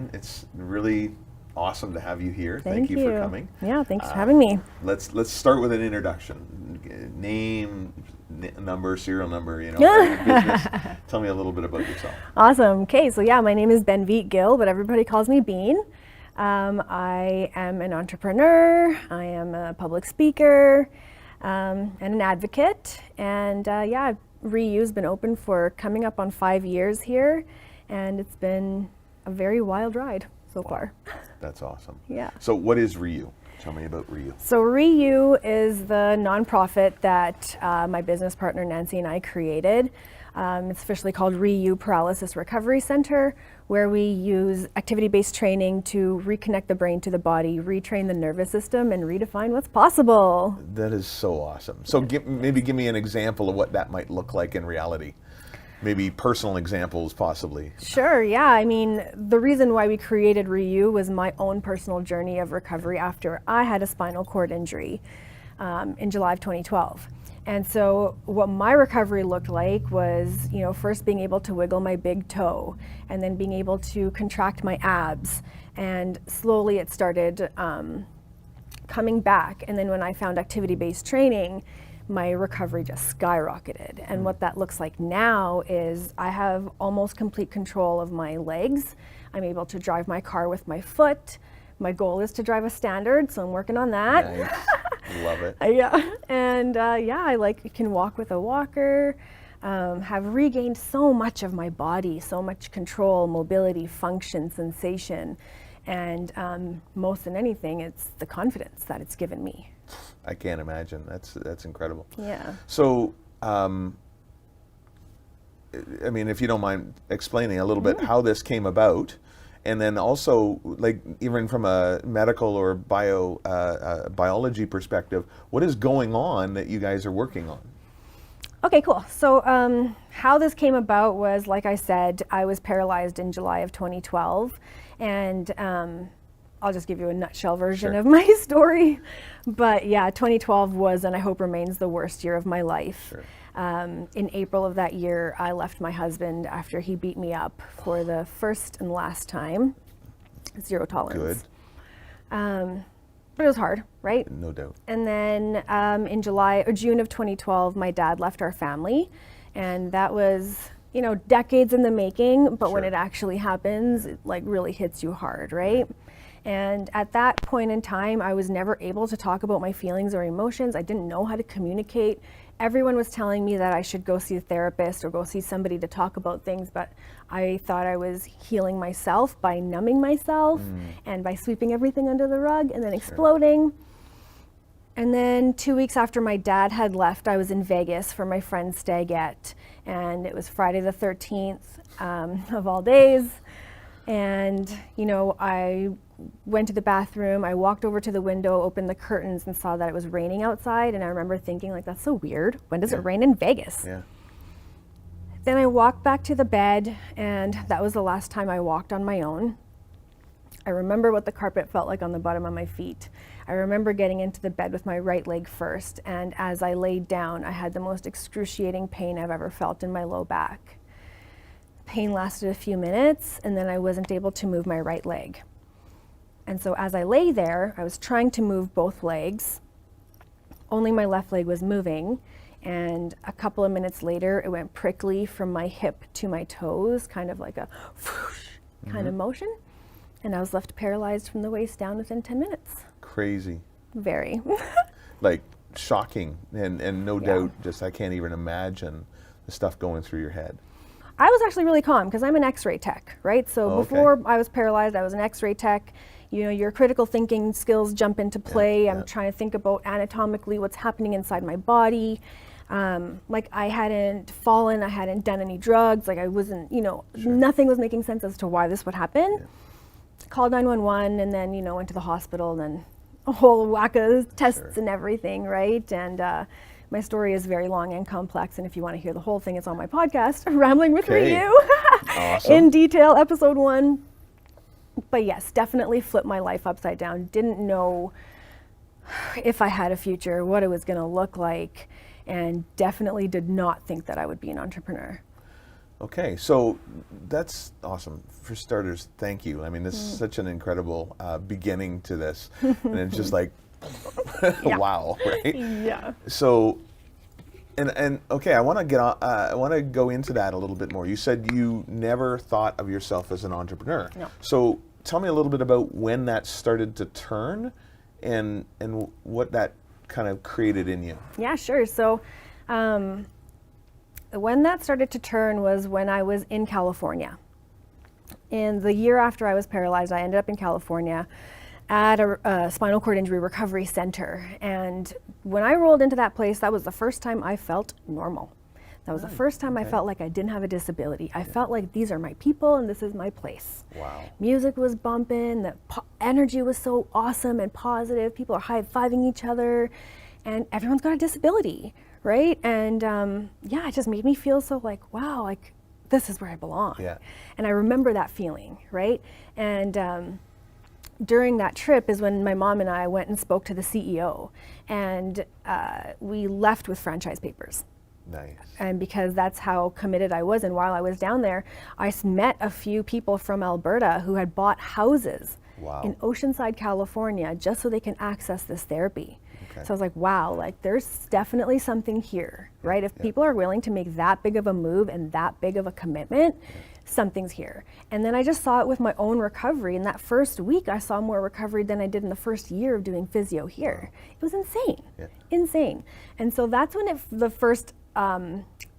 Bean. It's really awesome to have you here. Thank you for coming. Yeah, thanks for having me. Let's start with an introduction. Name, number, serial number, your business. Tell me a little bit about yourself. Awesome. Okay, so yeah, my name is Bean Gill, but everybody calls me Bean. I am an entrepreneur. I am a public speaker and an advocate. And yeah, Reyu's been open for coming up on 5 years here, and it's been a very wild ride so far. That's awesome. Yeah. So what is Reyu? Tell me about Reyu. So Reyu is the nonprofit that my business partner Nancy and I created. It's officially called Reyu Paralysis Recovery Centre, where we use activity-based training to reconnect the brain to the body, retrain the nervous system, and redefine what's possible. That is so awesome. So maybe give me an example of what that might look like in reality. Maybe personal examples, possibly. Sure, yeah. I mean, the reason why we created Reyu was my own personal journey of recovery after I had a spinal cord injury in July of 2012. And so what my recovery looked like was, first being able to wiggle my big toe, and then being able to contract my abs. And slowly it started coming back. And then when I found activity-based training, my recovery just skyrocketed. And what that looks like now is I have almost complete control of my legs. I'm able to drive my car with my foot. My goal is to drive a standard, so I'm working on that. Nice. Love it. Yeah, and yeah, I can walk with a walker, have regained so much of my body, so much control, mobility, function, sensation, and most than anything, it's the confidence that it's given me. I can't imagine. That's incredible. Yeah. So, I mean, if you don't mind explaining a little bit how this came about, and then also, like, even from a medical or biology perspective, what is going on that you guys are working on? Okay, cool. So how this came about was, like I said, I was paralyzed in July of 2012, and I'll just give you a nutshell version of my story. But yeah, 2012 was, and I hope remains, the worst year of my life. Sure. In April of that year, I left my husband after he beat me up for the first and last time. Zero tolerance. Good. But it was hard, right? No doubt. And then in June of 2012, my dad left our family, and that was, decades in the making, but when it actually happens, it really hits you hard, right? And at that point in time, I was never able to talk about my feelings or emotions. I didn't know how to communicate. Everyone was telling me that I should go see a therapist or go see somebody to talk about things, but I thought I was healing myself by numbing myself and by sweeping everything under the rug and then exploding. And then 2 weeks after my dad had left, I was in Vegas for my friend's stagette, and it was Friday the 13th of all days. And, I went to the bathroom, I walked over to the window, opened the curtains, and saw that it was raining outside. And I remember thinking, that's so weird. When does it rain in Vegas? Yeah. Then I walked back to the bed, and that was the last time I walked on my own. I remember what the carpet felt like on the bottom of my feet. I remember getting into the bed with my right leg first, and as I laid down, I had the most excruciating pain I've ever felt in my low back. Pain lasted a few minutes, and then I wasn't able to move my right leg. And so as I lay there, I was trying to move both legs. Only my left leg was moving, and a couple of minutes later, it went prickly from my hip to my toes, kind of like a whoosh kind of motion. And I was left paralyzed from the waist down within 10 minutes. Crazy. Very. Shocking, and no doubt, just I can't even imagine the stuff going through your head. I was actually really calm because I'm an X-ray tech, right? So before I was paralyzed, I was an X-ray tech. Your critical thinking skills jump into play. I'm trying to think about anatomically what's happening inside my body. I hadn't fallen, I hadn't done any drugs, I wasn't, nothing was making sense as to why this would happen. Called 911 and then, went to the hospital, and then a whole whack of tests and everything, right? And my story is very long and complex, and if you want to hear the whole thing, it's on my podcast, Rambling with Reyu, awesome. In detail, episode 1. But yes, definitely flipped my life upside down. Didn't know if I had a future, what it was going to look like, and definitely did not think that I would be an entrepreneur. Okay, so that's awesome. For starters, thank you. I mean, this is such an incredible beginning to this, and it's just like, wow, right? Yeah. So, and okay, I want to get on. I want to go into that a little bit more. You said you never thought of yourself as an entrepreneur. No. So, tell me a little bit about when that started to turn, and what that kind of created in you. Yeah, sure. So, when that started to turn was when I was in California. And the year after I was paralyzed, I ended up in California at a spinal cord injury recovery center. And when I rolled into that place, that was the first time I felt normal. That was the first time I felt like I didn't have a disability. I felt like these are my people and this is my place. Wow. Music was bumping, the energy was so awesome and positive. People are high-fiving each other, and everyone's got a disability, right? And yeah, it just made me feel so like, wow, like this is where I belong. Yeah. And I remember that feeling, right? And during that trip is when my mom and I went and spoke to the CEO, and we left with franchise papers. Nice. And because that's how committed I was, and while I was down there, I met a few people from Alberta who had bought houses Wow. in Oceanside, California, just so they can access this therapy. Okay. So I was like, wow, like there's definitely something here, right? If people are willing to make that big of a move and that big of a commitment, something's here. And then I just saw it with my own recovery. In that first week, I saw more recovery than I did in the first year of doing physio here. It was insane, insane. And so that's when the first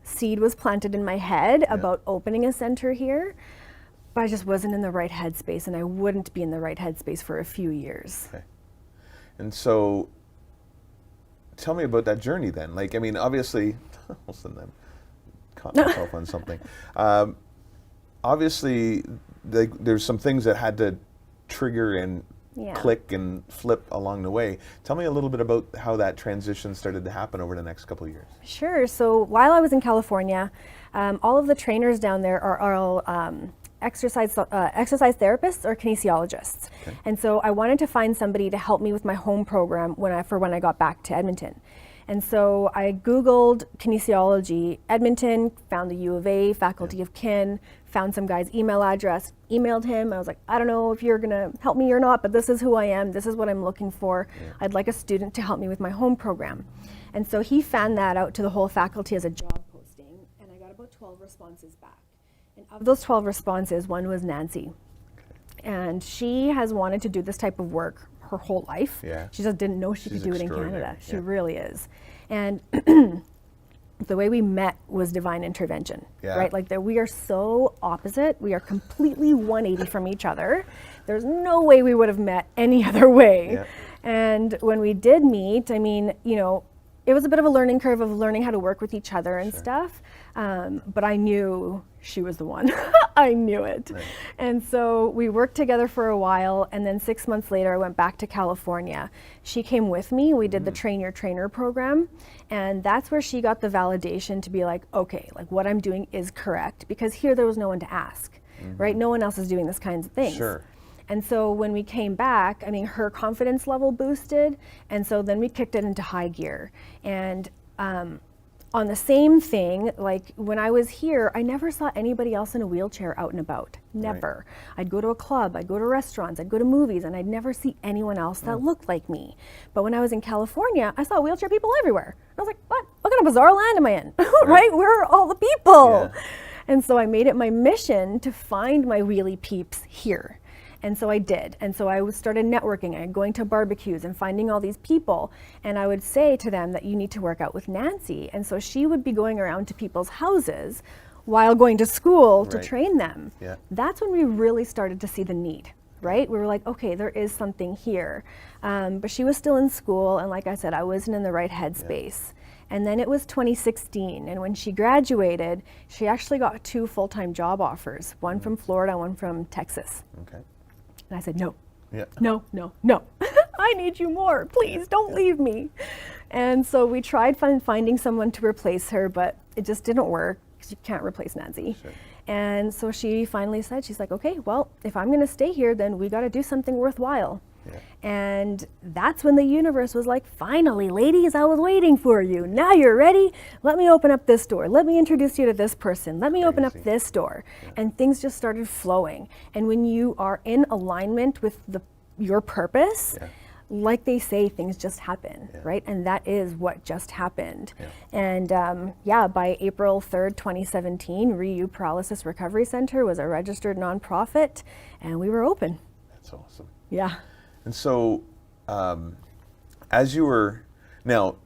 seed was planted in my head about opening a center here, but I just wasn't in the right headspace, and I wouldn't be in the right headspace for a few years. Okay. And so, tell me about that journey then. Like, I mean, obviously, almost then caught myself on something. Obviously, there's some things that had to trigger and click and flip along the way. Tell me a little bit about how that transition started to happen over the next couple of years. Sure. So while I was in California, all of the trainers down there are all exercise therapists or kinesiologists. Okay. And so I wanted to find somebody to help me with my home program when I got back to Edmonton. And so I Googled kinesiology Edmonton, found the U of A faculty of kin, found some guy's email address, emailed him. I was like, I don't know if you're gonna help me or not, but this is who I am, this is what I'm looking for. I'd like a student to help me with my home program. And so he fanned that out to the whole faculty as a job posting, and I got about 12 responses back. And of those 12 responses, one was Nancy. And she has wanted to do this type of work her whole life. She just didn't know she could do it in Canada. She really is. And the way we met was divine intervention, right? Like that we are so opposite. We are completely 180 from each other. There's no way we would have met any other way. And when we did meet, I mean, you know, it was a bit of a learning curve of learning how to work with each other and stuff. But I knew she was the one. I knew it. Right. And so we worked together for a while, and then 6 months later I went back to California. She came with me. We did the Train Your Trainer program, and that's where she got the validation to be like, okay, like what I'm doing is correct, because here there was no one to ask, right? No one else is doing this kinds of things. Sure. And so when we came back, I mean, her confidence level boosted, and so then we kicked it into high gear. And on the same thing, like when I was here, I never saw anybody else in a wheelchair out and about. Never. Right. I'd go to a club, I'd go to restaurants, I'd go to movies, and I'd never see anyone else that looked like me. But when I was in California, I saw wheelchair people everywhere. I was like, what kind of bizarre land am I in? Right? Where are all the people? And so I made it my mission to find my wheelie peeps here. And so I did. And so I started networking and going to barbecues and finding all these people. And I would say to them that you need to work out with Nancy. And so she would be going around to people's houses while going to school to train them. That's when we really started to see the need, right? We were like, okay, there is something here. But she was still in school. And like I said, I wasn't in the right headspace. And then it was 2016, and when she graduated, she actually got 2 full-time job offers, one from Florida, one from Texas. Okay. And I said, no, no, no, no. I need you more. Please don't leave me. And so we tried finding someone to replace her, but it just didn't work because you can't replace Nancy. Sure. And so she finally said, she's like, okay, well, if I'm going to stay here, then we got to do something worthwhile. And that's when the universe was like, finally, ladies, I was waiting for you. Now you're ready. Let me open up this door. Let me introduce you to this person. Let me open up this door. And things just started flowing. And when you are in alignment with your purpose, like they say, things just happen, right? And that is what just happened. And by April 3rd, 2017, Reyu Paralysis Recovery Centre was a registered nonprofit, and we were open. That's awesome. Yeah. And so, as you were, now,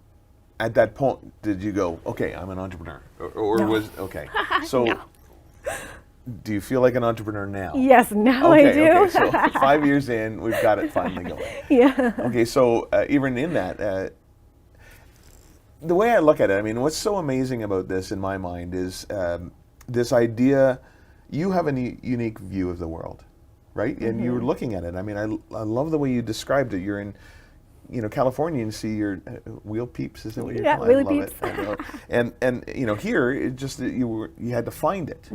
at that point, did you go, okay, I'm an entrepreneur? Or No. was, okay. So, No. Do you feel like an entrepreneur now? Yes, now I do. Okay, so 5 years in, we've got it finally going. Yeah. Okay, so even in that, the way I look at it, I mean, what's so amazing about this in my mind is this idea, you have a unique view of the world, right? And you were looking at it. I mean, I love the way you described it. You're in, California and see your wheel peeps, is that what you're calling it? wheelie I love peeps. it. I know it. And here, it just you had to find it,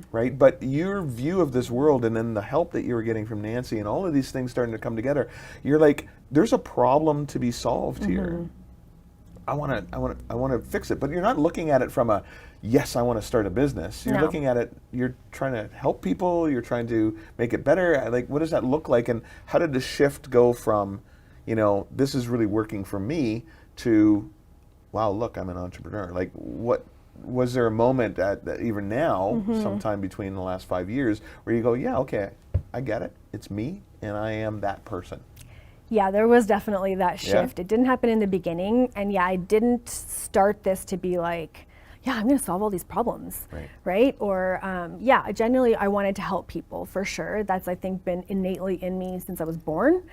right? But your view of this world and then the help that you were getting from Nancy and all of these things starting to come together, you're like, there's a problem to be solved here. I want to fix it. But you're not looking at it from a, yes, I want to start a business. You're No. looking at it, you're trying to help people, you're trying to make it better. Like, what does that look like? And how did the shift go from, this is really working for me to, wow, look, I'm an entrepreneur. Like, what was there a moment that even now, sometime between the last 5 years, where you go, yeah, okay, I get it. It's me, and I am that person. Yeah, there was definitely that Yeah. shift. It didn't happen in the beginning. And I didn't start this to be like, yeah, I'm going to solve all these problems, right? Or, genuinely, I wanted to help people for sure. That's, I think, been innately in me since I was born.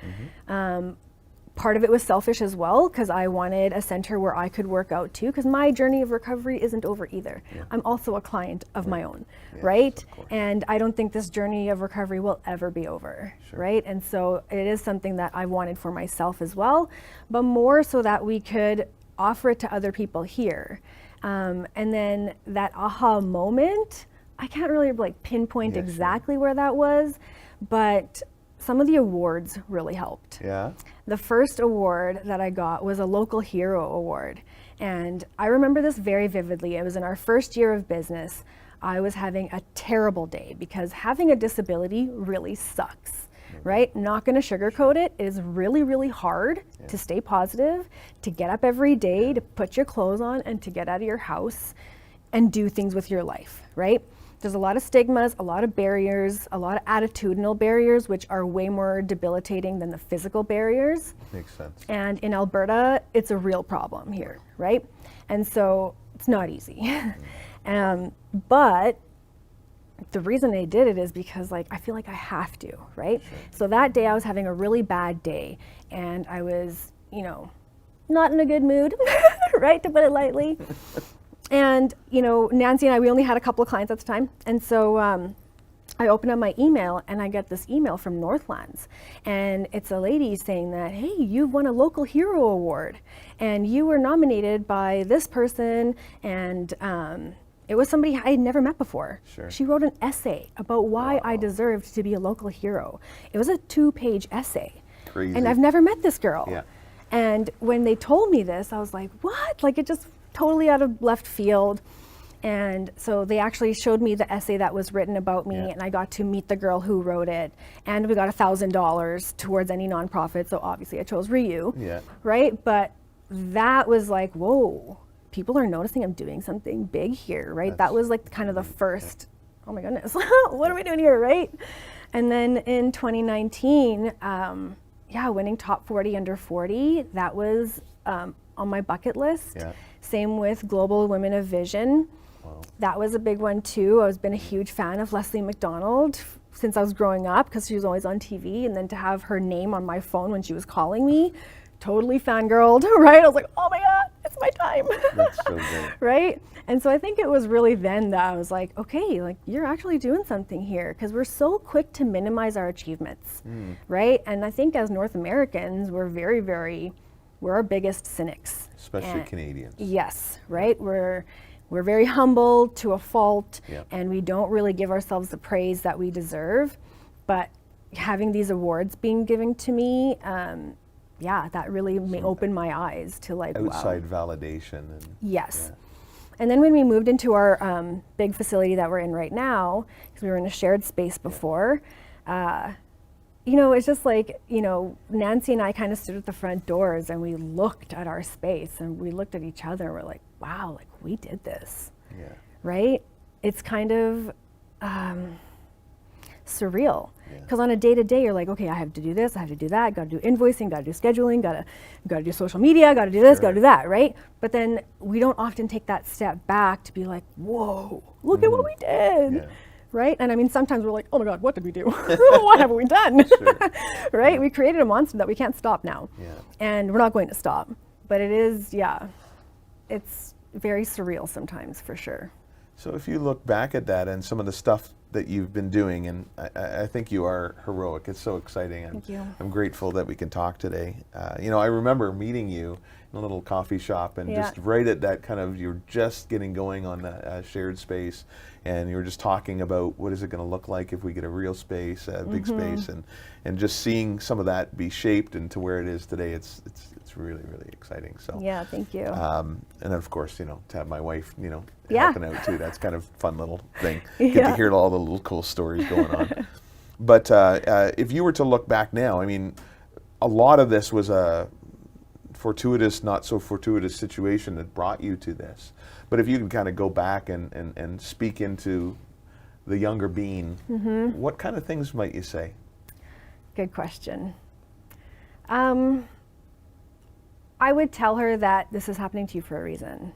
Part of it was selfish as well, because I wanted a center where I could work out too, because my journey of recovery isn't over either. I'm also a client of my own, right? And I don't think this journey of recovery will ever be over, right? And so it is something that I wanted for myself as well, but more so that we could offer it to other people here. And then that aha moment, I can't really pinpoint exactly where that was, but some of the awards really helped. Yeah. The first award that I got was a Local Hero Award. And I remember this very vividly. It was in our first year of business. I was having a terrible day because having a disability really sucks, right? Not gonna sugarcoat it. It is really, really hard to stay positive, to get up every day, to put your clothes on, and to get out of your house and do things with your life, right? There's a lot of stigmas, a lot of barriers, a lot of attitudinal barriers, which are way more debilitating than the physical barriers. Makes sense. And in Alberta, it's a real problem here, right? And so it's not easy. But the reason they did it is because I feel like I have to, right? So that day I was having a really bad day and I was, not in a good mood, right, to put it lightly. And, Nancy and I, we only had a couple of clients at the time. And so I open up my email and I get this email from Northlands. And it's a lady saying that, hey, you've won a Local Hero Award. And you were nominated by this person. And it was somebody I had never met before. She wrote an essay about why I deserved to be a local hero. It was a 2-page essay. Crazy. And I've never met this girl. Yeah. And when they told me this, I was like, what? It just totally out of left field. And so they actually showed me the essay that was written about me, and I got to meet the girl who wrote it. And we got $1,000 towards any nonprofit. So obviously I chose Reyu, right? But that was like, whoa, people are noticing I'm doing something big here, right? That was kind of the first, oh my goodness, what are we doing here, right? And then in 2019, winning top 40 under 40, that was on my bucket list. Same with Global Women of Vision. That was a big one too. I've been a huge fan of Leslie McDonald since I was growing up because she was always on TV, and then to have her name on my phone when she was calling me, totally fangirled, right? I was like, oh my God, it's my time. That's so good. Right? And so I think it was really then that I was like, okay, you're actually doing something here, because we're so quick to minimize our achievements, right? And I think as North Americans, we're we're our biggest cynics. Especially Canadians. Yes, right? We're very humble to a fault, and we don't really give ourselves the praise that we deserve. But having these awards being given to me, that really opened my eyes to like, outside wow. validation. And, Yes. And then when we moved into our big facility that we're in right now, because we were in a shared space before, it's just like, Nancy and I kind of stood at the front doors and we looked at our space and we looked at each other and we're like, wow, like we did this, right? It's kind of surreal. Because on a day-to-day, you're like, okay, I have to do this, I have to do that, got to do invoicing, got to do scheduling, got to do social media, got to do this, got to do that, right? But then we don't often take that step back to be like, whoa, look at what we did, right? And I mean, sometimes we're like, oh my God, what did we do? What have we done? Right? We created a monster that we can't stop now, and we're not going to stop. But it is, it's very surreal sometimes, for sure. So if you look back at that and some of the stuff that you've been doing, and I think you are heroic. It's so exciting. Thank you. I'm grateful that we can talk today. I remember meeting you in a little coffee shop and just right at that kind of, you're just getting going on that shared space, and you were just talking about what is it going to look like if we get a real space, a big space, and just seeing some of that be shaped into where it is today. It's really, really exciting. So yeah, thank you. and of course, to have my wife, Yeah. helping out too. That's kind of a fun little thing. Get to hear all the little cool stories going on. But if you were to look back now, I mean, a lot of this was a fortuitous, not so fortuitous situation that brought you to this. But if you could kind of go back and speak into the younger Bean, what kind of things might you say? Good question. I would tell her that this is happening to you for a reason,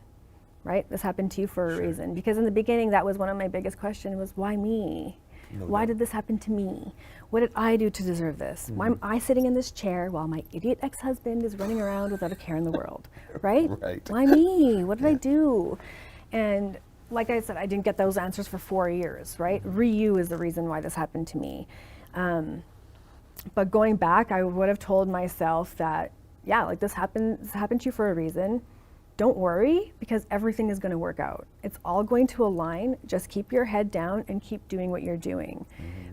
right? This happened to you for a reason. Because in the beginning, that was one of my biggest questions, was why me? Why did this happen to me? What did I do to deserve this? Why am I sitting in this chair while my idiot ex-husband is running around without a care in the world, right? Why me? What did I do? And like I said, I didn't get those answers for 4 years, right? Reyu is the reason why this happened to me. But going back, I would have told myself that, like this happened to you for a reason. Don't worry, because everything is going to work out. It's all going to align. Just keep your head down and keep doing what you're doing,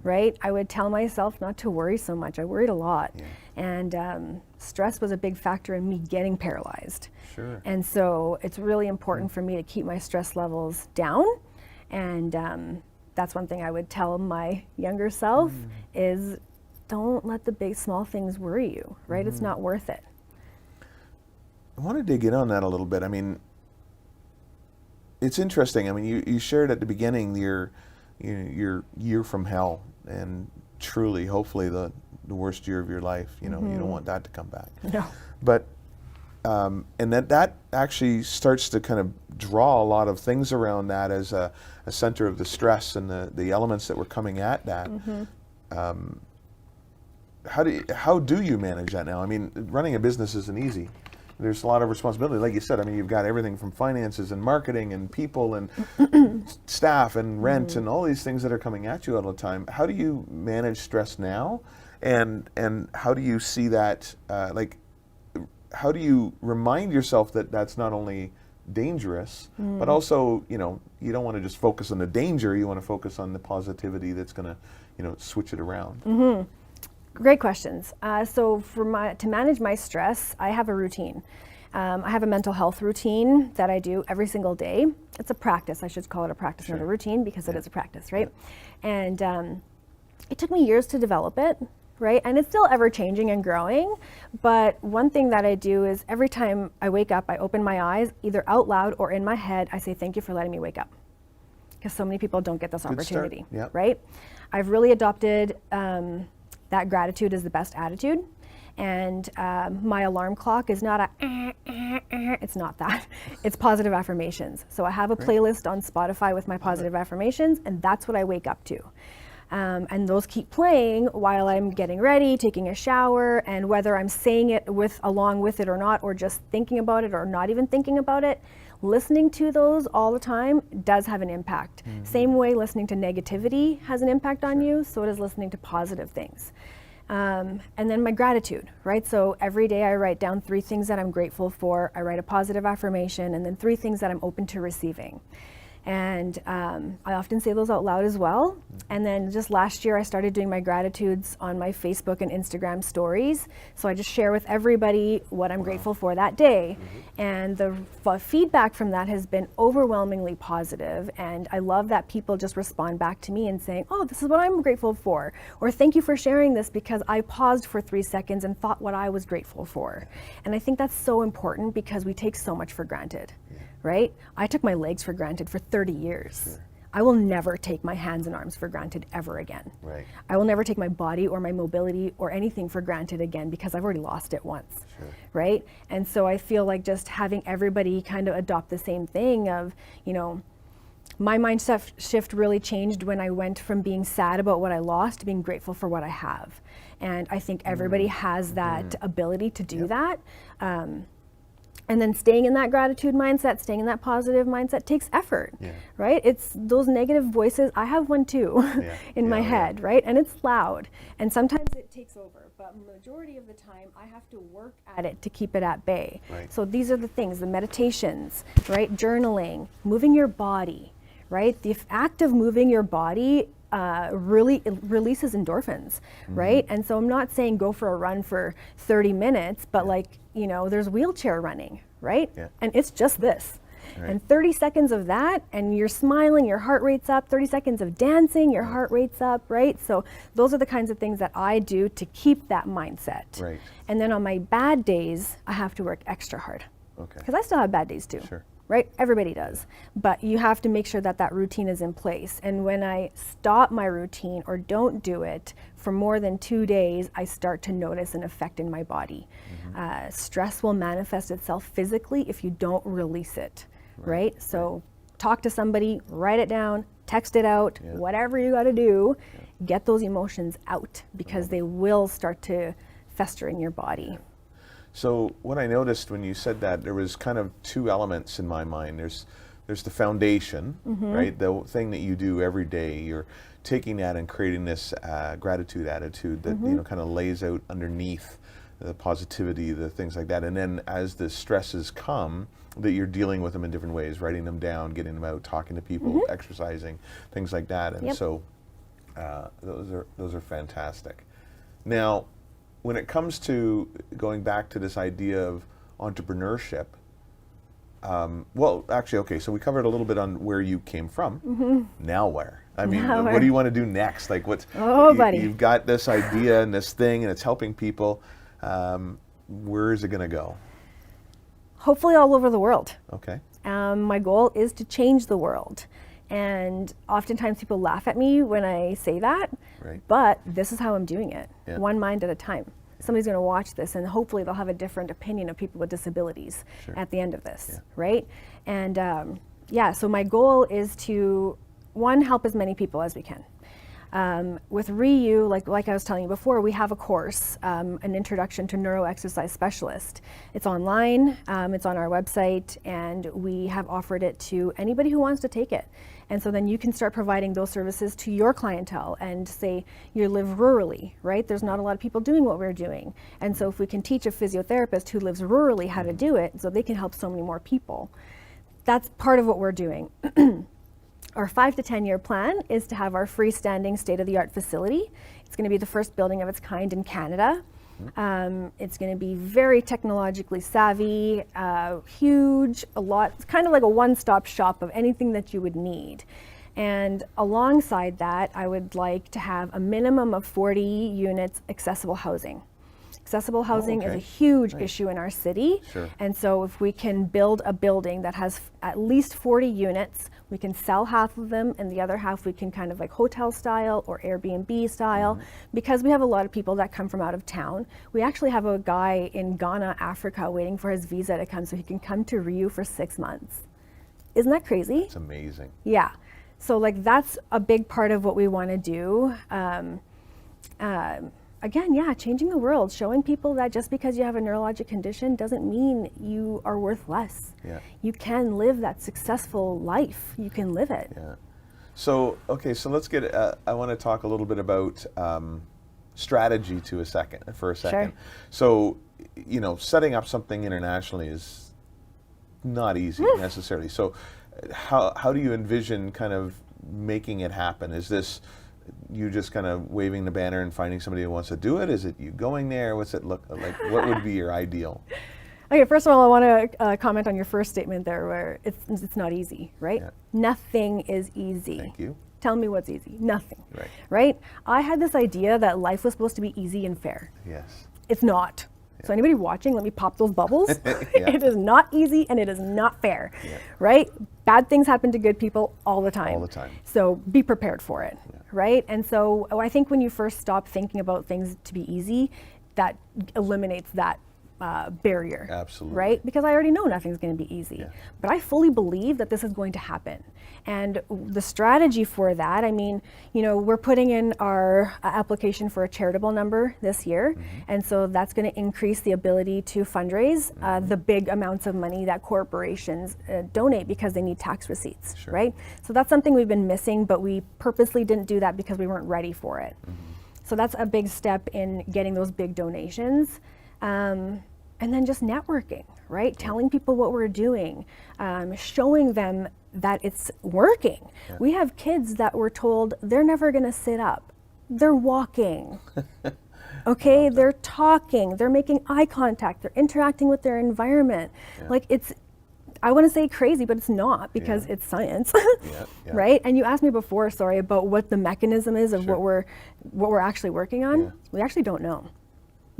right? I would tell myself not to worry so much. I worried a lot. And stress was a big factor in me getting paralyzed. And so it's really important for me to keep my stress levels down. And that's one thing I would tell my younger self is don't let the small things worry you, right? It's not worth it. I want to dig in on that a little bit. I mean, it's interesting. I mean, you shared at the beginning your year from hell, and truly, hopefully, the worst year of your life. You don't want that to come back. No. But and that actually starts to kind of draw a lot of things around that as a center of the stress and the elements that were coming at that. How do you manage that now? I mean, running a business isn't easy. There's a lot of responsibility. Like you said, I mean, you've got everything from finances and marketing and people and staff and rent and all these things that are coming at you all the time. How do you manage stress now? And how do you see that, how do you remind yourself that that's not only dangerous, but also, you don't want to just focus on the danger, you want to focus on the positivity that's going to, switch it around. Great questions. So to manage my stress, I have a routine. I have a mental health routine that I do every single day. It's a practice. I should call it a practice, not a routine, because it is a practice, right? And it took me years to develop it, right? And it's still ever changing and growing. But one thing that I do is every time I wake up, I open my eyes, either out loud or in my head, I say, thank you for letting me wake up. Because so many people don't get this opportunity, right? I've really adopted that gratitude is the best attitude. And my alarm clock is not it's not that. It's positive affirmations. So I have a playlist on Spotify with my positive affirmations, and that's what I wake up to. And those keep playing while I'm getting ready, taking a shower, and whether I'm saying it along with it or not, or just thinking about it or not even thinking about it, listening to those all the time does have an impact. Same way listening to negativity has an impact on you, so does listening to positive things. And then my gratitude, right? So every day I write down 3 things that I'm grateful for. I write a positive affirmation, and then 3 things that I'm open to receiving. And I often say those out loud as well. And then just last year, I started doing my gratitudes on my Facebook and Instagram stories. So I just share with everybody what I'm grateful for that day. And the feedback from that has been overwhelmingly positive. And I love that people just respond back to me and saying, oh, this is what I'm grateful for. Or thank you for sharing this because I paused for 3 seconds and thought what I was grateful for. And I think that's so important because we take so much for granted. Right? I took my legs for granted for 30 years. Sure. I will never take my hands and arms for granted ever again. Right. I will never take my body or my mobility or anything for granted again because I've already lost it once. Sure. Right? And so I feel like just having everybody kind of adopt the same thing of, you know, my mindset shift really changed when I went from being sad about what I lost to being grateful for what I have. And I think everybody has that ability to do that. And then staying in that gratitude mindset, staying in that positive mindset takes effort, right? It's those negative voices. I have one too in my head, right? And it's loud. And sometimes it takes over. But majority of the time, I have to work at it to keep it at bay. Right. So these are the things, the meditations, right? Journaling, moving your body, right? The act of moving your body really it releases endorphins, right? And so I'm not saying go for a run for 30 minutes, but like, you know, there's wheelchair running, right? And it's just this. And 30 seconds of that, and you're smiling, your heart rate's up, 30 seconds of dancing, your heart rate's up, right? So those are the kinds of things that I do to keep that mindset. Right. And then on my bad days, I have to work extra hard. Okay. Because I still have bad days too. Sure. Right? Everybody does. But you have to make sure that that routine is in place. And when I stop my routine or don't do it for more than 2 days, I start to notice an effect in my body. Stress will manifest itself physically if you don't release it, right? So talk to somebody, write it down, text it out, whatever you got to do, get those emotions out because they will start to fester in your body. So what I noticed when you said that, there was kind of two elements in my mind. There's the foundation, right? The thing that you do every day. You're taking that and creating this gratitude attitude that you know kind of lays out underneath the positivity, the things like that. And then as the stresses come, that you're dealing with them in different ways, writing them down, getting them out, talking to people, exercising, things like that. And so those are fantastic. Now, when it comes to going back to this idea of entrepreneurship, well, actually, okay, so we covered a little bit on where you came from. Now where? I mean, what do you want to do next? Like, what's buddy. You've got this idea and this thing, and it's helping people. Where is it going to go? Hopefully all over the world. Okay. My goal is to change the world. And oftentimes people laugh at me when I say that, but this is how I'm doing it, one mind at a time. Somebody's going to watch this and hopefully they'll have a different opinion of people with disabilities at the end of this, right? And so my goal is to, one, help as many people as we can. With Reyu, like I was telling you before, we have a course, an introduction to neuro exercise specialist. It's online, it's on our website, and we have offered it to anybody who wants to take it. And so then you can start providing those services to your clientele and say you live rurally, right? There's not a lot of people doing what we're doing. And so if we can teach a physiotherapist who lives rurally how to do it, so they can help so many more people. That's part of what we're doing. Our 5 to 10 year plan is to have our freestanding state-of-the-art facility. It's going to be the first building of its kind in Canada. It's going to be very technologically savvy, huge, it's kind of like a one-stop shop of anything that you would need. And alongside that, I would like to have a minimum of 40 units accessible housing. Accessible housing is a huge issue in our city. And so if we can build a building that has at least 40 units, we can sell half of them and the other half we can kind of like hotel style or Airbnb style, because we have a lot of people that come from out of town. We actually have a guy in Ghana, Africa, waiting for his visa to come so he can come to Reyu for 6 months. Isn't that crazy? It's amazing. Yeah. So like that's a big part of what we want to do. Again, changing the world, showing people that just because you have a neurologic condition doesn't mean you are worth less. You can live that successful life. You can live it. So, okay, so let's get, I want to talk a little bit about strategy for a second. So, you know, setting up something internationally is not easy necessarily. So how do you envision kind of making it happen? Is this you just kind of waving the banner and finding somebody who wants to do it? Is it you going there? What's it look like? What would be your ideal? Okay, first of all, I want to comment on your first statement there, where it's not easy, right? Yeah. Nothing is easy. Thank you. Tell me what's easy. Nothing. Right. Right? I had this idea that life was supposed to be easy and fair. Yes. It's not. So anybody watching, let me pop those bubbles. It is not easy and it is not fair, right? Bad things happen to good people all the time. All the time. So be prepared for it, right? And so I think when you first stop thinking about things to be easy, that eliminates that barrier. Absolutely. Right? Because I already know nothing's going to be easy. But I fully believe that this is going to happen. And the strategy for that, I mean, you know, we're putting in our application for a charitable number this year. And so that's going to increase the ability to fundraise the big amounts of money that corporations donate because they need tax receipts, right? So that's something we've been missing, but we purposely didn't do that because we weren't ready for it. So that's a big step in getting those big donations. And then just networking, right? Telling people what we're doing, showing them that it's working. We have kids that were told they're never gonna sit up. They're walking, okay? They're talking, they're making eye contact, they're interacting with their environment. Like it's, I wanna say crazy, but it's not because it's science, right? And you asked me before, sorry, about what the mechanism is of what we're actually working on. We actually don't know.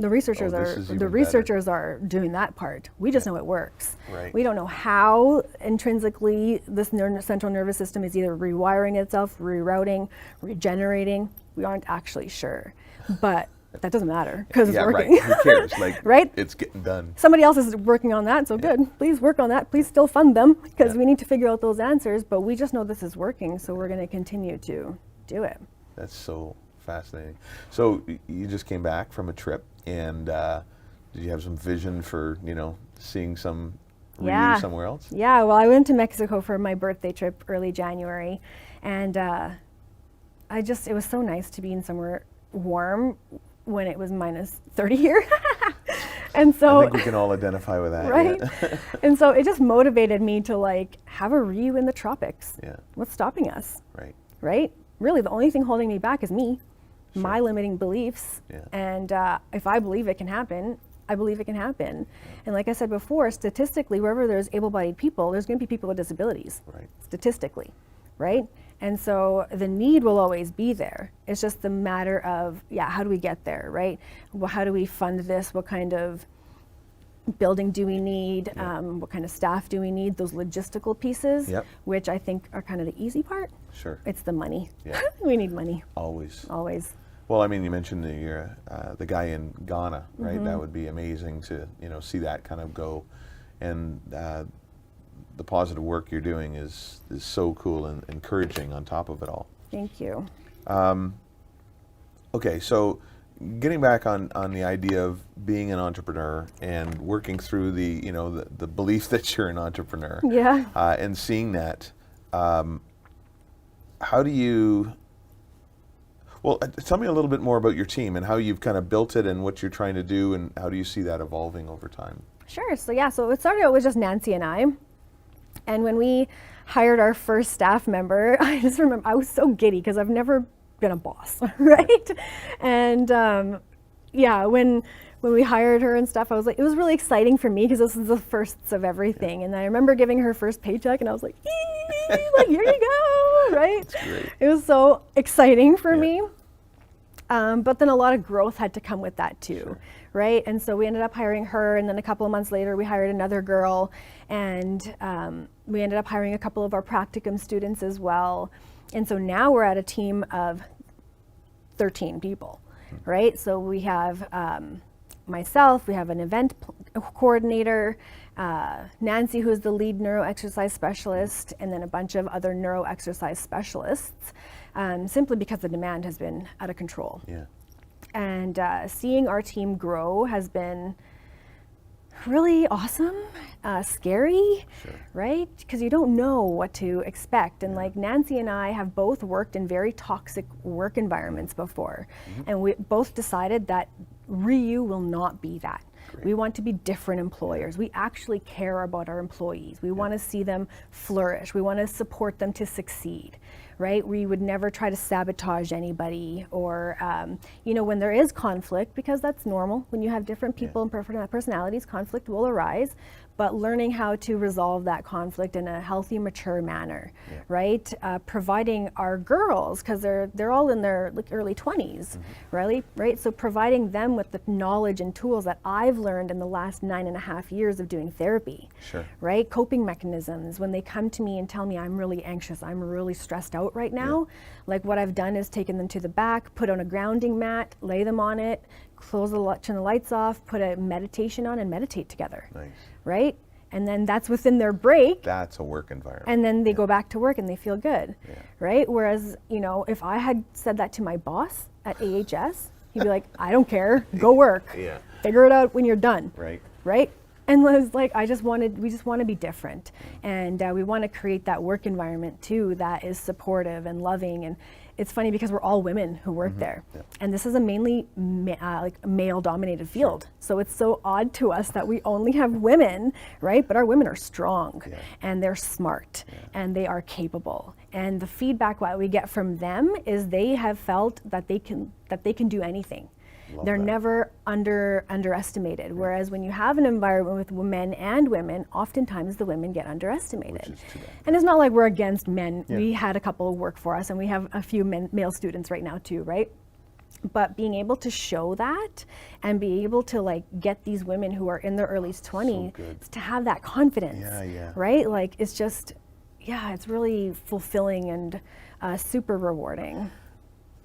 The researchers are doing that part. We just know it works. Right. We don't know how intrinsically this central nervous system is either rewiring itself, rerouting, regenerating. We aren't actually sure, but that doesn't matter because it's working. Right. Who cares? Like, right? It's getting done. Somebody else is working on that, so good. Please work on that. Please still fund them because we need to figure out those answers. But we just know this is working, so we're going to continue to do it. That's so fascinating. So you just came back from a trip, and did you have some vision for, you know, seeing some Reyu somewhere else? Yeah, well, I went to Mexico for my birthday trip early January, and it was so nice to be in somewhere warm when it was minus 30 here. And so I think we can all identify with that. Right? And so it just motivated me to like have a Reyu in the tropics. What's stopping us? Right? Really, the only thing holding me back is me. My limiting beliefs, and if I believe it can happen, I believe it can happen. And like I said before, statistically, wherever there's able-bodied people, there's going to be people with disabilities, statistically, right? And so the need will always be there. It's just the matter of, how do we get there, right? Well, how do we fund this? What kind of building do we need? What kind of staff do we need? Those logistical pieces, which I think are kind of the easy part. It's the money. We need money. Always. Well, I mean, you mentioned the guy in Ghana, right? That would be amazing to, you know, see that kind of go, and the positive work you're doing is so cool and encouraging on top of it all. Thank you. Okay, so getting back on the idea of being an entrepreneur and working through the belief that you're an entrepreneur, and seeing that, how do you? Well, tell me a little bit more about your team and how you've kind of built it and what you're trying to do, and how do you see that evolving over time? Sure. So it started out with just Nancy and I. And when we hired our first staff member, I just remember I was so giddy because I've never been a boss, right? And when we hired her and stuff, I was like, it was really exciting for me because this is the firsts of everything. And I remember giving her first paycheck and I was like, like, here you go, right? That's great. It was so exciting for me. But then a lot of growth had to come with that too, right? And so we ended up hiring her, and then a couple of months later we hired another girl, and we ended up hiring a couple of our practicum students as well. And so now we're at a team of 13 people, right? So we have myself, we have an event coordinator, Nancy, who's the lead neuro exercise specialist, and then a bunch of other neuro exercise specialists, simply because the demand has been out of control. And seeing our team grow has been really awesome, scary, right? Because you don't know what to expect. And like Nancy and I have both worked in very toxic work environments before. And we both decided that Reyu will not be that. We want to be different employers. We actually care about our employees. We want to see them flourish. We want to support them to succeed, right? We would never try to sabotage anybody or, you know, when there is conflict, because that's normal. When you have different people and personalities, conflict will arise. But learning how to resolve that conflict in a healthy, mature manner, right? Providing our girls, because they're all in their like early 20s, really, right? So providing them with the knowledge and tools that I've learned in the last 9.5 years of doing therapy, right? Coping mechanisms. When they come to me and tell me I'm really anxious, I'm really stressed out right now, like what I've done is taken them to the back, put on a grounding mat, lay them on it, turn the lights off, put a meditation on, and meditate together. Nice. Right? And then that's within their break. That's a work environment. And then they go back to work and they feel good. Right? Whereas, you know, if I had said that to my boss at AHS, he'd be like, I don't care, go work. Figure it out when you're done. Right? And was like, we just want to be different. And we want to create that work environment too that is supportive and loving. And it's funny because we're all women who work there. And this is a mainly like male-dominated field. So it's so odd to us that we only have women, right? But our women are strong and they're smart and they are capable. And the feedback what we get from them is they have felt that they can do anything. They're never underestimated. Whereas when you have an environment with men and women, oftentimes the women get underestimated. Which is too bad. And it's not like we're against men. We had a couple work for us, and we have a few male students right now too, right? But being able to show that and be able to like get these women who are in their early 20s to have that confidence, right? Like it's just, it's really fulfilling and super rewarding.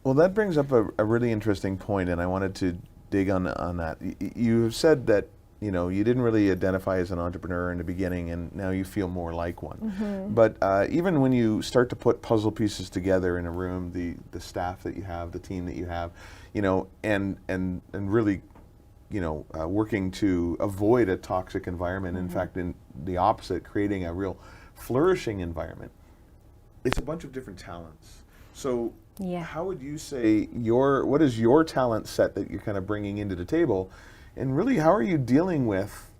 Well, that brings up a really interesting point, and I wanted to dig on that. You said that, you know, you didn't really identify as an entrepreneur in the beginning, and now you feel more like one. But even when you start to put puzzle pieces together in a room, the staff that you have, the team that you have, you know, and really, you know, working to avoid a toxic environment. In fact, in the opposite, creating a real flourishing environment. It's a bunch of different talents. So how would you say what is your talent set that you're kind of bringing into the table? And really, how are you dealing with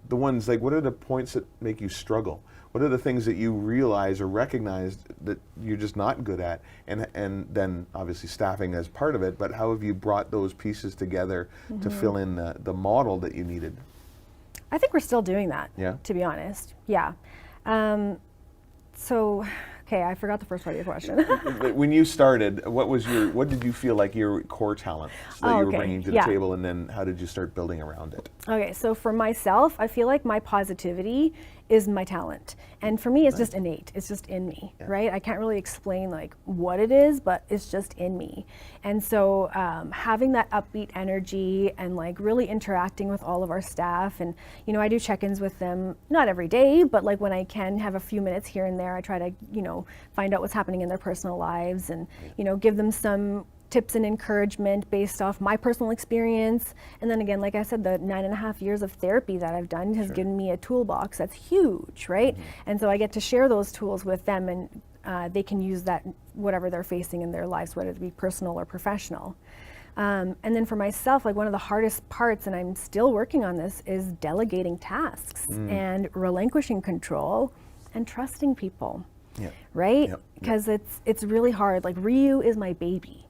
the ones, like what are the points that make you struggle? What are the things that you realize or recognize that you're just not good at? And then obviously staffing as part of it, but how have you brought those pieces together to fill in the model that you needed? I think we're still doing that, to be honest. Okay, I forgot the first part of your question. When you started, what did you feel like your core talents that you were bringing to the table, and then how did you start building around it? Okay, so for myself, I feel like my positivity is my talent. And for me, it's just innate. It's just in me, right? I can't really explain like what it is, but it's just in me. And so having that upbeat energy and like really interacting with all of our staff, and you know, I do check-ins with them, not every day, but like when I can have a few minutes here and there, I try to, you know, find out what's happening in their personal lives and, you know, give them some tips and encouragement based off my personal experience. And then again, like I said, the 9.5 years of therapy that I've done has given me a toolbox that's huge, right? And so I get to share those tools with them, and they can use that whatever they're facing in their lives, whether it be personal or professional. And then for myself, like one of the hardest parts, and I'm still working on this, is delegating tasks and relinquishing control and trusting people, right? Because it's really hard. Like Reyu is my baby.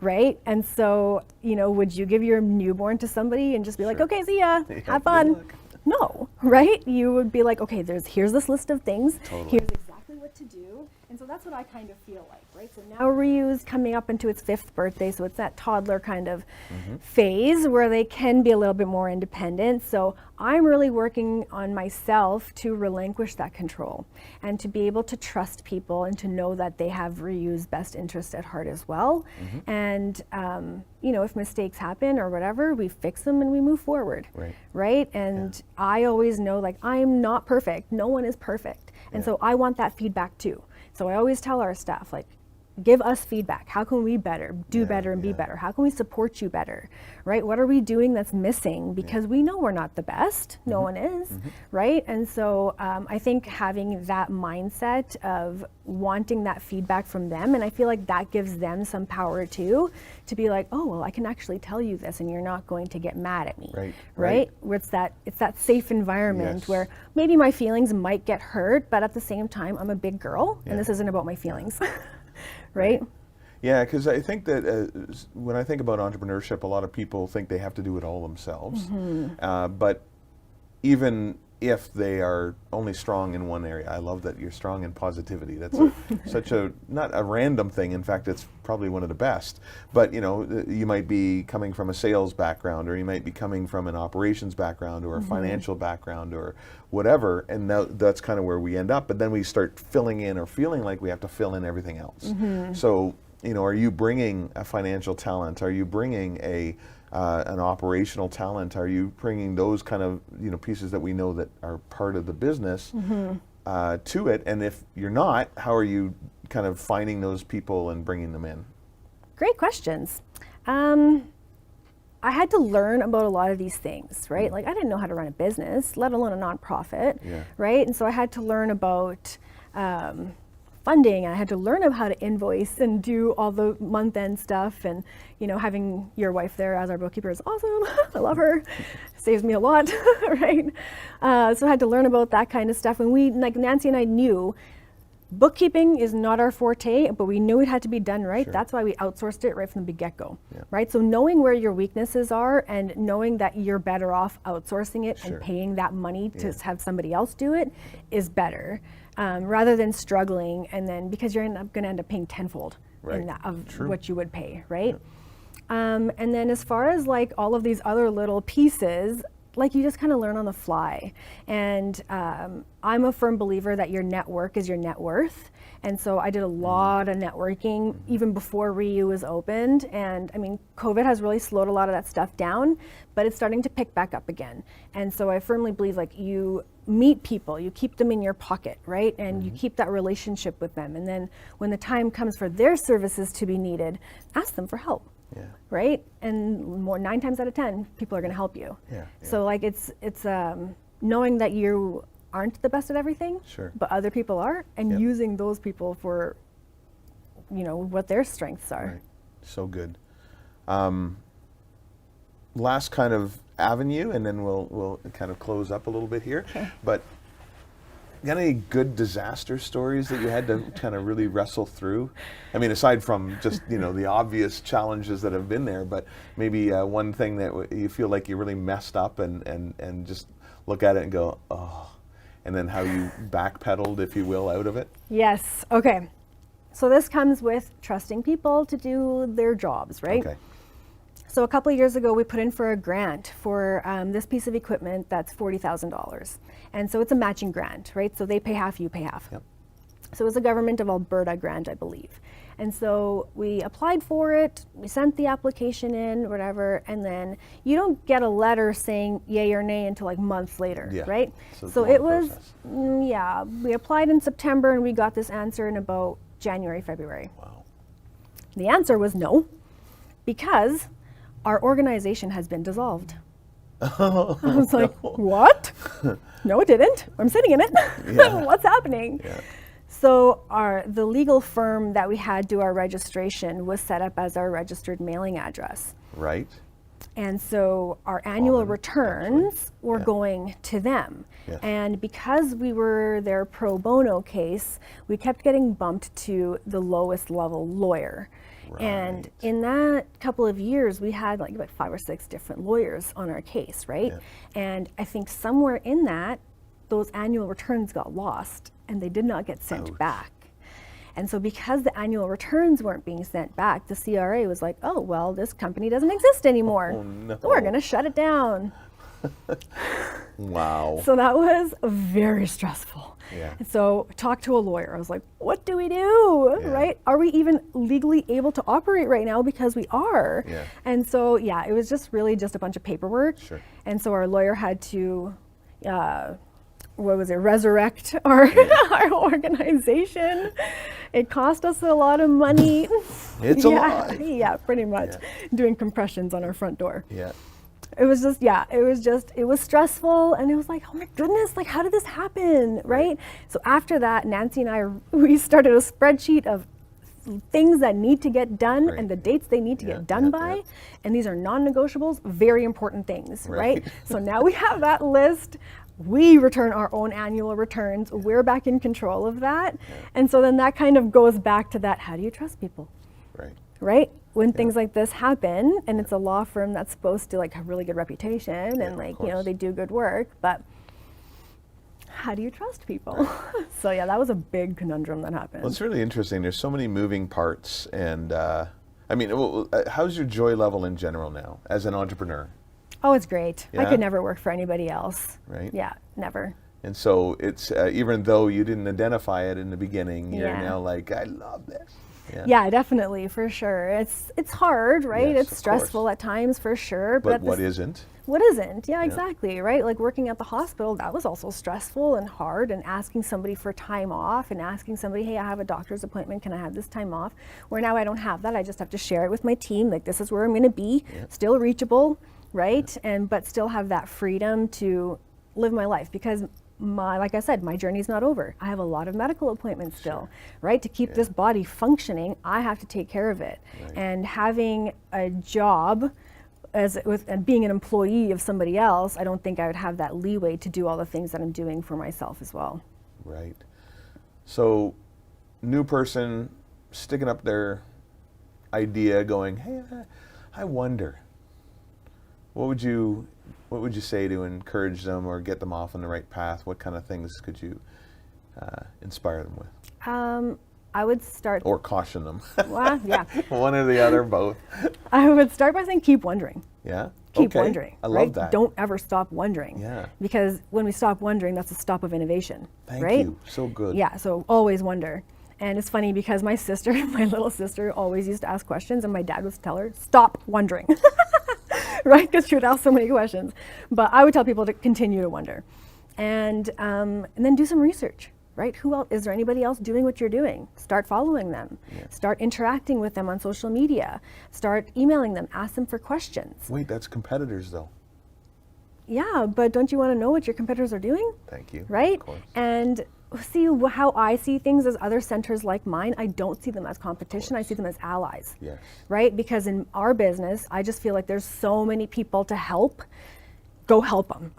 Right? And so, you know, would you give your newborn to somebody and just be like, okay, see ya, have fun? No, right? You would be like, okay, here's this list of things, here's exactly what to do. And so that's what I kind of feel like, right? So now Reyu's coming up into its 5th birthday, so it's that toddler kind of phase where they can be a little bit more independent. So I'm really working on myself to relinquish that control and to be able to trust people and to know that they have Reyu's best interest at heart as well. And, you know, if mistakes happen or whatever, we fix them and we move forward, right? And I always know, like, I'm not perfect. No one is perfect. And so I want that feedback too. So I always tell our staff, like, give us feedback. How can we do better and be better? How can we support you better, right? What are we doing that's missing? Because we know we're not the best. No one is, right? And so I think having that mindset of wanting that feedback from them, and I feel like that gives them some power too, to be like, oh, well, I can actually tell you this and you're not going to get mad at me, right? Where it's that safe environment where maybe my feelings might get hurt, but at the same time, I'm a big girl and this isn't about my feelings. Right? Yeah, because I think that when I think about entrepreneurship, a lot of people think they have to do it all themselves. But even if they are only strong in one area, I love that you're strong in positivity. That's such a, not a random thing. In fact, it's probably one of the best. But you know, you might be coming from a sales background, or you might be coming from an operations background, or a financial background, or whatever, and that's kind of where we end up. But then we start filling in, or feeling like we have to fill in everything else. So, you know, are you bringing a financial talent? Are you bringing an operational talent? Are you bringing those kind of, you know, pieces that we know that are part of the business to it? And if you're not, how are you kind of finding those people and bringing them in? Great questions. I had to learn about a lot of these things, right? Like I didn't know how to run a business, let alone a nonprofit, right? And so I had to learn about funding, and I had to learn about how to invoice and do all the month-end stuff. And you know, having your wife there as our bookkeeper is awesome. I love her. Saves me a lot, right? So I had to learn about that kind of stuff. And we, like Nancy and I, knew bookkeeping is not our forte, but we knew it had to be done right. That's why we outsourced it right from the get-go, right? So knowing where your weaknesses are and knowing that you're better off outsourcing it and paying that money to have somebody else do it is better, rather than struggling, and then because you're going to end up paying tenfold in that of what you would pay, right? And then as far as like all of these other little pieces, like you just kind of learn on the fly. And I'm a firm believer that your network is your net worth. And so I did a lot of networking even before Reyu was opened. And I mean, COVID has really slowed a lot of that stuff down, but it's starting to pick back up again. And so I firmly believe like you meet people, you keep them in your pocket, right? And you keep that relationship with them. And then when the time comes for their services to be needed, ask them for help. Right? And 9 times out of 10, people are going to help you. So like it's knowing that you aren't the best at everything, but other people are, and using those people for, you know, what their strengths are. So good. Last kind of avenue, and then we'll kind of close up a little bit here. But got any good disaster stories that you had to kind of really wrestle through? I mean, aside from just, you know, the obvious challenges that have been there, but maybe one thing that you feel like you really messed up and just look at it and go, oh, and then how you backpedaled, if you will, out of it? Yes. Okay. So this comes with trusting people to do their jobs, right? Okay. So a couple of years ago, we put in for a grant for this piece of equipment that's $40,000. And so it's a matching grant, right? So they pay half, you pay half. So it was a Government of Alberta grant, I believe. And so we applied for it, we sent the application in, whatever, and then you don't get a letter saying yay or nay until like months later, right? So it was, we applied in September and we got this answer in about January, February. Wow. The answer was no, because our organization has been dissolved. I was like, what? No, it didn't. I'm sitting in it. What's happening? So the legal firm that we had do our registration was set up as our registered mailing address. Right. And so our annual returns were going to them. And because we were their pro bono case, we kept getting bumped to the lowest level lawyer. And in that couple of years, we had like about 5 or 6 different lawyers on our case, right? And I think somewhere in that, those annual returns got lost and they did not get sent back. And so because the annual returns weren't being sent back, the CRA was like, oh, well, this company doesn't exist anymore. Oh, no. We're going to shut it down. Wow. So that was very stressful. And so I talked to a lawyer. I was like, what do we do, right? Are we even legally able to operate right now? Because we are. And so, it was just really just a bunch of paperwork. And so our lawyer had to, resurrect our, our organization. It cost us a lot of money. It's alive. Yeah, pretty much. Yeah. Doing compressions on our front door. Yeah. It was just, it was stressful, and it was like, oh my goodness, like how did this happen, right? So after that, Nancy and I, we started a spreadsheet of things that need to get done and the dates they need to get done by, and these are non-negotiables, very important things, right? So now we have that list. We return our own annual returns. We're back in control of that. And so then that kind of goes back to that, how do you trust people? Right? When things like this happen, and it's a law firm that's supposed to like have really good reputation and like, you know, they do good work, but how do you trust people? So yeah, that was a big conundrum that happened. Well, it's really interesting. There's so many moving parts, and I mean, how's your joy level in general now as an entrepreneur? Oh, it's great. I Yeah? could never work for anybody else. Right. Yeah, never. And so it's even though you didn't identify it in the beginning, you're Yeah. now like, I love this. Yeah, definitely, for sure. It's hard, right? Yes, It's of stressful course. at times, for sure. But at what the isn't? What isn't? Yeah, exactly, right? Like working at the hospital, that was also stressful and hard, and asking somebody for time off and asking somebody, hey, I have a doctor's appointment, can I have this time off? Where now I don't have that, I just have to share it with my team, like this is where I'm gonna be, still reachable, right? And but still have that freedom to live my life, because like I said, my journey's not over. I have a lot of medical appointments still, right? To keep this body functioning, I have to take care of it. And having a job and being an employee of somebody else, I don't think I would have that leeway to do all the things that I'm doing for myself as well. Right. So, new person sticking up their idea, going, hey, I wonder. What would you say to encourage them or get them off on the right path? What kind of things could you inspire them with? I would start. Or caution them. Well, yeah. One or the other, both. I would start by saying keep wondering. Yeah. Keep Okay. wondering. I love right? that. Don't ever stop wondering. Yeah. Because when we stop wondering, that's a stop of innovation. Thank right? you. So good. Yeah, so always wonder. And it's funny because my sister, my little sister, always used to ask questions, and my dad would tell her, stop wondering. Right? Because she would ask so many questions. But I would tell people to continue to wonder. And then do some research. Right? Who else? Is there anybody else doing what you're doing? Start following them. Start interacting with them on social media. Start emailing them. Ask them for questions. Wait, that's competitors, though. Yeah, but don't you want to know what your competitors are doing? Thank you. Right? Of course. And see how I see things as other centers like mine. I don't see them as competition. I see them as allies. Yes. Right? Because in our business, I just feel like there's so many people to help. Go help them.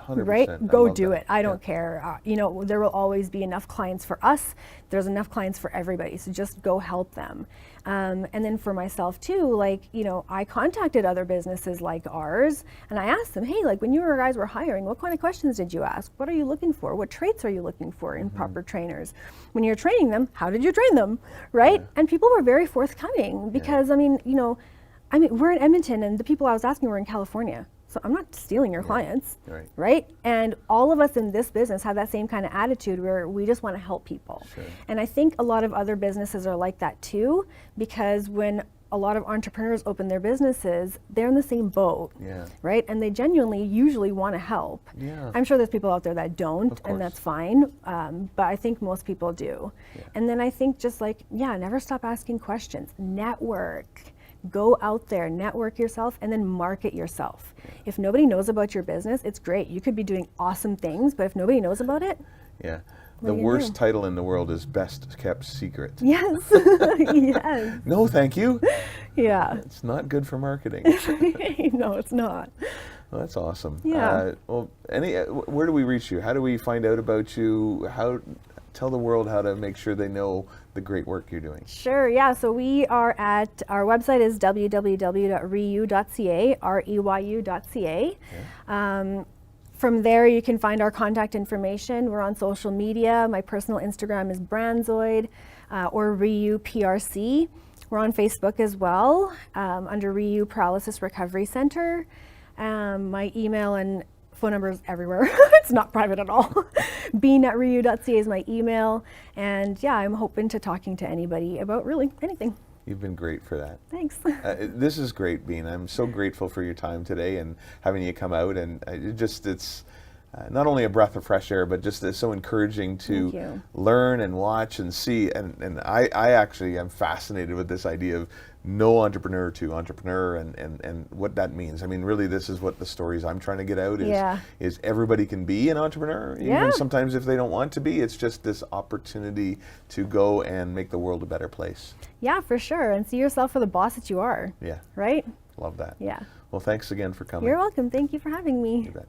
100%. Right? I Go love do that. it. I don't care. You know, there will always be enough clients for us. There's enough clients for everybody. So just go help them. And then for myself too, like, you know, I contacted other businesses like ours, and I asked them, hey, like when you guys were hiring, what kind of questions did you ask? What are you looking for? What traits are you looking for in proper trainers? When you're training them, how did you train them? Right? And people were very forthcoming because, I mean, we're in Edmonton, and the people I was asking were in California. So I'm not stealing your clients, right? And all of us in this business have that same kind of attitude where we just want to help people. Sure. And I think a lot of other businesses are like that too, because when a lot of entrepreneurs open their businesses, they're in the same boat, right? And they genuinely usually want to help. Yeah. I'm sure there's people out there that don't, Of and course. that's fine. But I think most people do. And then I think just like, never stop asking questions. Network. Go out there, network yourself, and then market yourself. If nobody knows about your business, it's great. You could be doing awesome things, but if nobody knows about it, Yeah. What The are you worst doing? title in the world is Best Kept Secret. yes, yes, No, thank you. yeah. It's not good for marketing. No, it's not. Well, that's awesome. Yeah. Well, where do we reach you? How do we find out about you? Tell the world how to make sure they know the great work you're doing. Sure, yeah. So we are our website is www.reyu.ca, reyu.ca. From there, you can find our contact information. We're on social media. My personal Instagram is Brandzoid or Reyu PRC. We're on Facebook as well under Reyu Paralysis Recovery Centre. My email and phone number is everywhere. It's not private at all. Bean@reyu.ca is my email. And yeah, I'm open to talking to anybody about really anything. You've been great for that. Thanks. This is great, Bean. I'm so grateful for your time today and having you come out. And not only a breath of fresh air, but just so encouraging Thank to you. learn and watch and see. And I actually am fascinated with this idea of no entrepreneur to entrepreneur and what that means. I mean, really, this is what the stories I'm trying to get out is, Yeah. is everybody can be an entrepreneur. Yeah. Even sometimes if they don't want to be, it's just this opportunity to go and make the world a better place. Yeah, for sure. And see yourself for the boss that you are. Yeah, Right? love that. Yeah. Well, thanks again for coming. You're welcome. Thank you for having me. You bet.